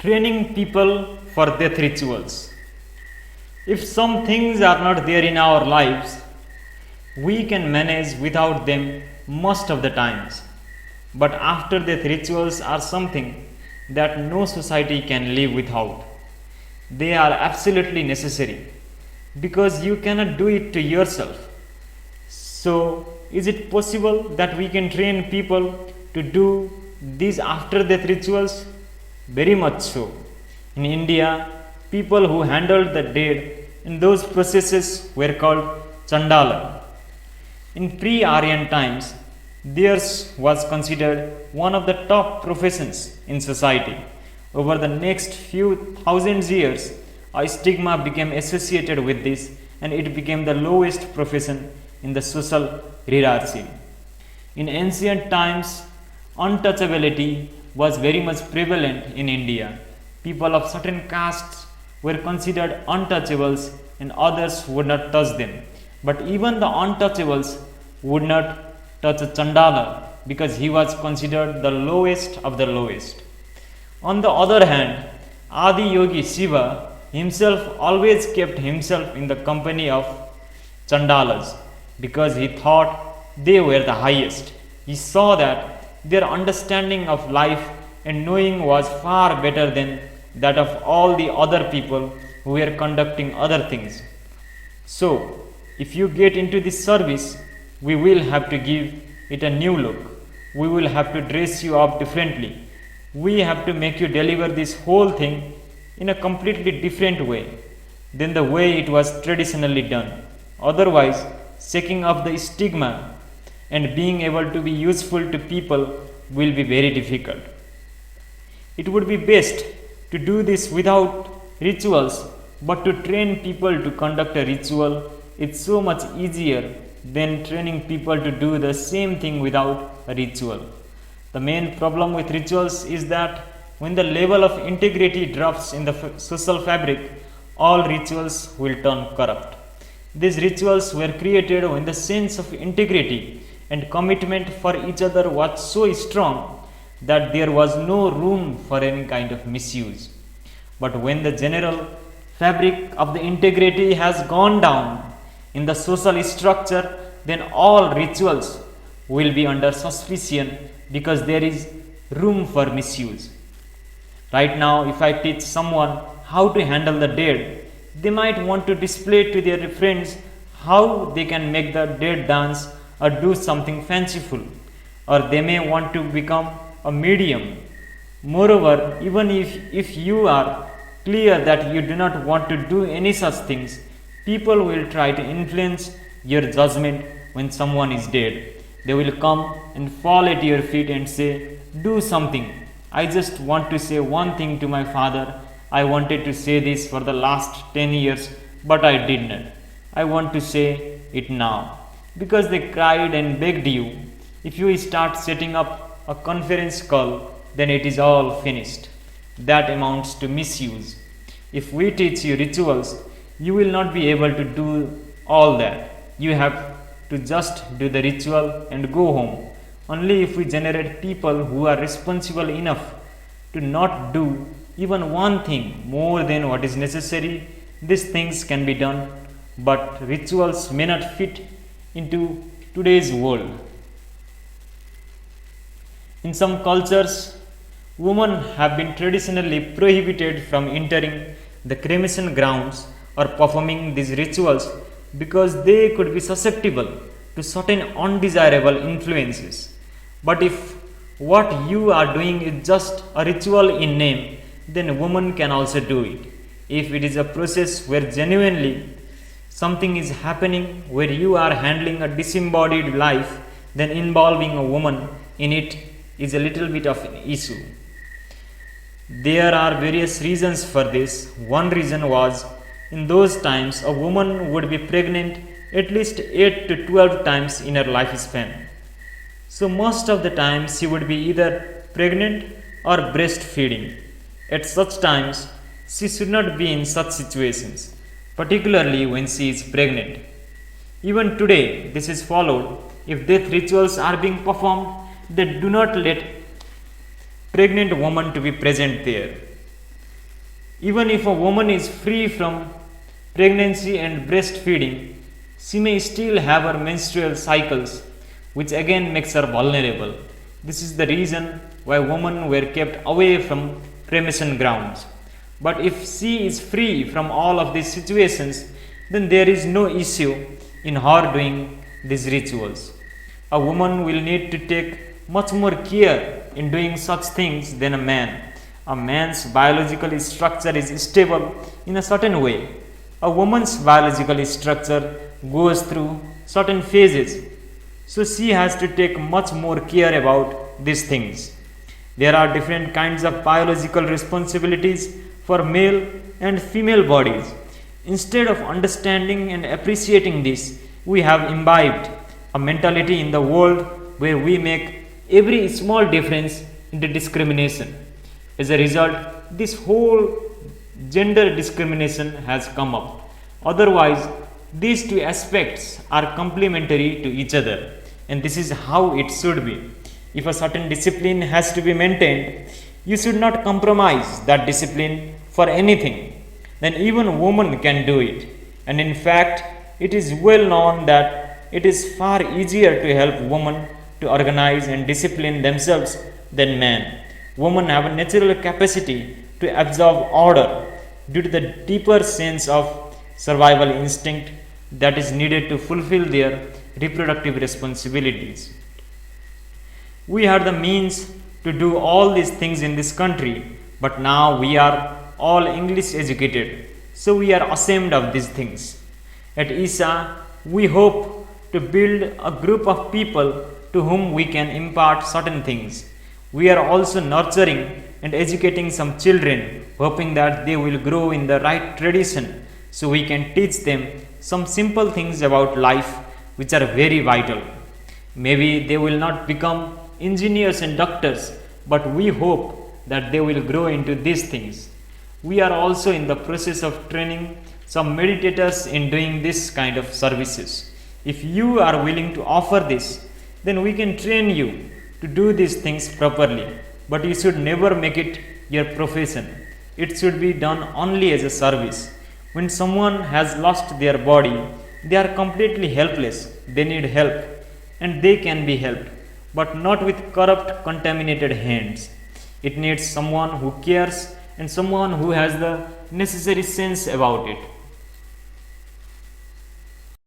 Training people for death rituals. If some things are not there in our lives, we can manage without them most of the times. But after death rituals are something that no society can live without. They are absolutely necessary because you cannot do it to yourself. So, is it possible that we can train people to do these after death rituals? Very much so. In India, people who handled the dead in those processes were called Chandala. In pre-Aryan times, theirs was considered one of the top professions in society. Over the next few thousand years, a stigma became associated with this and it became the lowest profession in the social hierarchy. In ancient times, untouchability was very much prevalent in India. People of certain castes were considered untouchables and others would not touch them. But even the untouchables would not touch a Chandala because he was considered the lowest of the lowest. On the other hand, Adi Yogi Shiva himself always kept himself in the company of Chandalas because he thought they were the highest. He saw that their understanding of life and knowing was far better than that of all the other people who were conducting other things. So, if you get into this service, we will have to give it a new look. We will have to dress you up differently. We have to make you deliver this whole thing in a completely different way than the way it was traditionally done. Otherwise, shaking off the stigma and being able to be useful to people will be very difficult. It would be best to do this without rituals, but to train people to conduct a ritual is so much easier than training people to do the same thing without a ritual. The main problem with rituals is that when the level of integrity drops in the social fabric, all rituals will turn corrupt. These rituals were created when the sense of integrity and commitment for each other was so strong that there was no room for any kind of misuse. But when the general fabric of the integrity has gone down in the social structure, then all rituals will be under suspicion because there is room for misuse. Right now, if I teach someone how to handle the dead, they might want to display to their friends how they can make the dead dance or do something fanciful, or they may want to become a medium. Moreover, even if you are clear that you do not want to do any such things, people will try to influence your judgment when someone is dead. They will come and fall at your feet and say, "Do something. I just want to say one thing to my father. I wanted to say this for the last 10 years, but I did not. I want to say it now." Because they cried and begged you. If you start setting up a conference call, then it is all finished. That amounts to misuse. If we teach you rituals, you will not be able to do all that. You have to just do the ritual and go home. Only if we generate people who are responsible enough to not do even one thing more than what is necessary, these things can be done, but rituals may not fit into today's world. In some cultures, women have been traditionally prohibited from entering the cremation grounds or performing these rituals because they could be susceptible to certain undesirable influences. But if what you are doing is just a ritual in name, then women can also do it. If it is a process where genuinely something is happening, where you are handling a disembodied life, then involving a woman in it is a little bit of an issue. There are various reasons for this. One reason was, in those times, a woman would be pregnant at least 8 to 12 times in her lifespan. So most of the time she would be either pregnant or breastfeeding. At such times, she should not be in such situations, particularly when she is pregnant. Even today, this is followed. If death rituals are being performed, they do not let pregnant woman to be present there. Even if a woman is free from pregnancy and breastfeeding, she may still have her menstrual cycles, which again makes her vulnerable. This is the reason why women were kept away from cremation grounds. But if she is free from all of these situations, then there is no issue in her doing these rituals. A woman will need to take much more care in doing such things than a man. A man's biological structure is stable in a certain way. A woman's biological structure goes through certain phases, so she has to take much more care about these things. There are different kinds of biological responsibilities for male and female bodies. Instead of understanding and appreciating this, we have imbibed a mentality in the world where we make every small difference into discrimination. As a result, this whole gender discrimination has come up. Otherwise, these two aspects are complementary to each other, and this is how it should be. If a certain discipline has to be maintained, you should not compromise that discipline for anything. Then even women can do it. And in fact, it is well known that it is far easier to help women to organize and discipline themselves than men. Women have a natural capacity to absorb order due to the deeper sense of survival instinct that is needed to fulfill their reproductive responsibilities. We had the means to do all these things in this country, but now we are all English educated, so we are ashamed of these things. At ISA, we hope to build a group of people to whom we can impart certain things. We are also nurturing and educating some children, hoping that they will grow in the right tradition so we can teach them some simple things about life which are very vital. Maybe they will not become engineers and doctors, but we hope that they will grow into these things. We are also in the process of training some meditators in doing this kind of services. If you are willing to offer this, then we can train you to do these things properly, but you should never make it your profession. It should be done only as a service. When someone has lost their body, they are completely helpless. They need help, and they can be helped, but not with corrupt, contaminated hands. It needs someone who cares and someone who has the necessary sense about it.